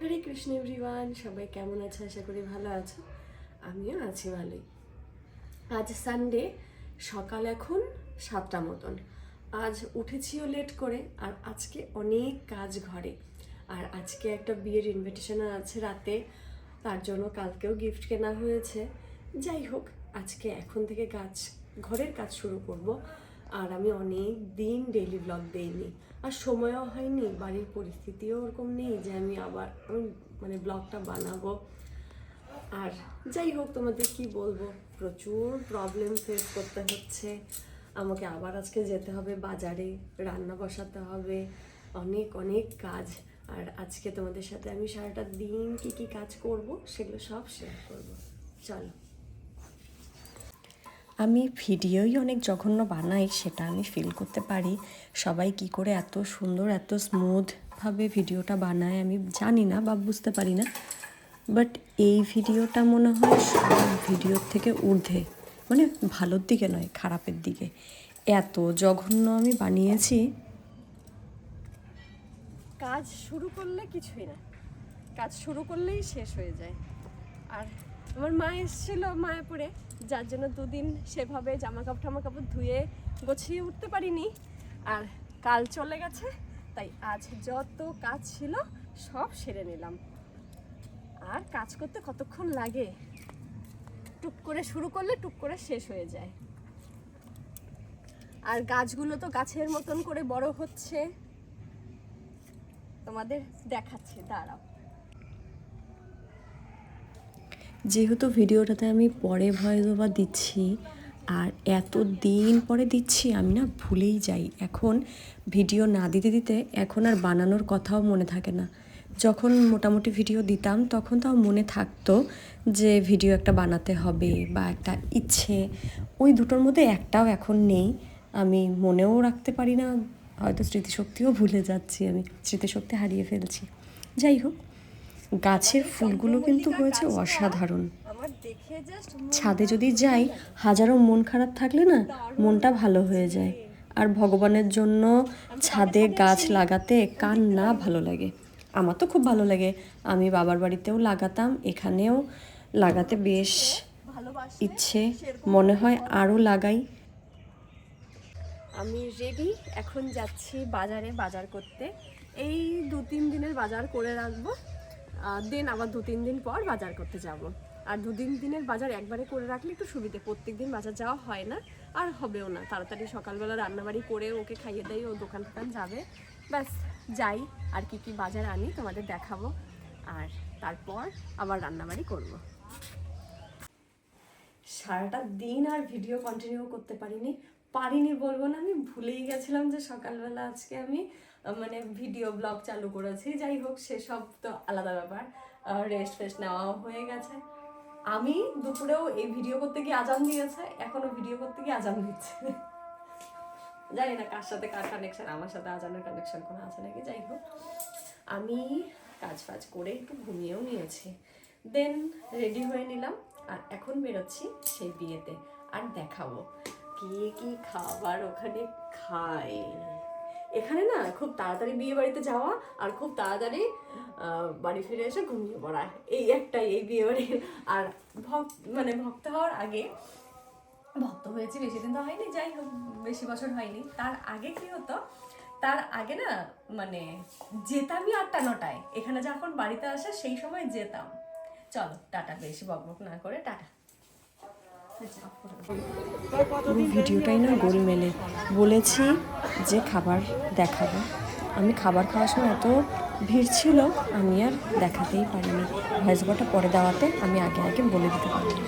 হরে Krishna everyone, সবাই কেমন আছে? আশা করি ভালো আছো। আমিও আছি ভালোই। আজ সানডে, সকাল এখন 7টা মতন। আজ উঠেছিও লেট করে, আর আজকে অনেক কাজ ঘরে। আর আজকে একটা বিয়ের ইনভিটেশন আছে রাতে, তার জন্য কালকেও গিফট কেনা হয়েছে। যাই হোক, আজকে এখন থেকে ঘরের কাজ শুরু করব। আর আমি অনেক দিন ডেইলি ব্লগ দেইনি, আর সময়ও হয়নি, বাড়ির পরিস্থিতিও ওরকম নেই যে আমি মানে ব্লগটা বানাবো। আর যাই হোক, তোমাদের কি বলবো, প্রচুর প্রবলেম ফেস করতে হচ্ছে। আমাকে আবার আজকে যেতে হবে বাজারে, রান্না বসাতে হবে, অনেক অনেক কাজ। আর আজকে তোমাদের সাথে আমি সারাটা দিন কি কি কাজ করব সেগুলো সব শেয়ার করব। চলো। আমি ভিডিওই অনেক জঘন্য বানাই, সেটা আমি ফিল করতে পারি। সবাই কি করে এত সুন্দর এত স্মুথভাবে ভিডিওটা বানায় আমি জানি না বা বুঝতে পারি না। বাট এই ভিডিওটা মনে হয় সব ভিডিওর থেকে ঊর্ধ্বে, মানে ভালোর দিকে নয়, খারাপের দিকে। এত জঘন্য আমি বানিয়েছি। কাজ শুরু করলে কিছুই না, কাজ শুরু করলেই শেষ হয়ে যায়। আর আমার মা এসেছিলো মায়াপুরে, যার জন্য দুদিন সেভাবে জামা কাপড় ধুয়ে গুছিয়ে উঠতে পারিনি। আর কাল চলে গেছে, তাই আজ যত কাজ ছিল সব সেরে নিলাম। আর কাজ করতে কতক্ষণ লাগে, টুক করে শুরু করলে টুক করে শেষ হয়ে যায়। আর গাছগুলো তো গাছের মতন করে বড় হচ্ছে, তোমাদের দেখাচ্ছি, দাঁড়াও। যেহেতু ভিডিওটাতে আমি পরে ভয়েস ওভার দিচ্ছি, আর এত দিন পরে দিচ্ছি, আমি না ভুলেই যাই। এখন ভিডিও না দিতে দিতে এখন আর বানানোর কথাও মনে থাকে না। যখন মোটামুটি ভিডিও দিতাম তখন তাও মনে থাকতো যে ভিডিও একটা বানাতে হবে বা একটা ইচ্ছে, ওই দুটোর মধ্যে একটাও এখন নেই। আমি মনেও রাখতে পারি না, হয়তো স্মৃতিশক্তিও ভুলে যাচ্ছি, আমি স্মৃতিশক্তি হারিয়ে ফেলছি। যাই হোক, গাছের ফুলগুলো কিন্তু হয়েছে অসাধারণ। ছাদে যদি যাই, হাজারো মন খারাপ থাকলে না মনটা ভালো হয়ে যায়। আর ভগবানের জন্য ছাদে গাছ লাগাতে কার না ভালো লাগে? আমার তো খুব ভালো লাগে। আমি বাবার বাড়িতেও লাগাতাম, এখানেও লাগাতে বেশ ইচ্ছে, মনে হয় আরও লাগাই। আমি রেডি, এখন যাচ্ছি বাজারে বাজার করতে। এই 2-3 দিনের বাজার করে রাখবো, দেন আবার 2-3 দিন পর বাজার করতে যাব। আর 2-3 দিনের বাজার একবারে করে রাখলে একটু সুবিধে, প্রত্যেক দিন বাজার যাওয়া হয় না, আর হবেও না। তাড়াতাড়ি সকালবেলা রান্নাবাড়ি করে ওকে খাইয়ে দেয়, ও দোকান টোকান যাবে, ব্যাস যাই। আর কি কি বাজার আনি তোমাদের দেখাবো, আর তারপর আবার রান্নাবাড়ি করব। সারাটা দিন আর ভিডিও কন্টিনিউ করতে পারিনি বলবো না, আমি ভুলেই গেছিলাম যে সকালবেলা আজকে আমি মানে ভিডিও ব্লগ চালু করেছি। যাই হোক, সেসব তো আলাদা ব্যাপার, রেস্ট ফেস্ট নেওয়াও হয়ে গেছে। আমি দুপুরেও এই ভিডিও করতে গিয়ে আজান দিয়েছে, এখনো ভিডিও করতে গিয়ে আজান দিচ্ছে। জানি না কার সাথে কার কানেকশন, আমার সাথে আজানের কানেকশন কোনো আছে নাকি। যাই হোক, আমি কাজ ফাজ করে একটু ঘুমিয়েও নিয়েছি, দেন রেডি হয়ে নিলাম। আর এখন বেরোচ্ছি সেই বিয়েতে, আর দেখাবো কি কি খাবার ওখানে খায়। এখানে না খুব তাড়াতাড়ি বিয়ে বাড়িতে যাওয়া আর খুব তাড়াতাড়ি বাড়ি ফিরে এসে ঘুমিয়ে পড়া, এই একটাই এই বিয়ে বাড়ির। আর ভক্ত হওয়ার আগে, ভক্ত হয়েছে বেশি দিন তো হয়নি, যাই হোক বেশি বছর হয়নি, তার আগে কি হতো, তার আগে না মানে যেতামই 8টা-9টায়, এখানে যখন বাড়িতে আসে সেই সময় যেতাম। চলো টাটা, বেশি বকবক না করে টাটা। ভিডিওটাই না গোলমেলে। বলেছি যে খাবার দেখাবো, আমি খাবার খাওয়ার সময় এত ভিড় ছিল আমি আর দেখাতেই পারিনি। ভয়েস ওভারটা পরে দেওয়াতে আমি আগে আগে বলে দিতে পারিনি।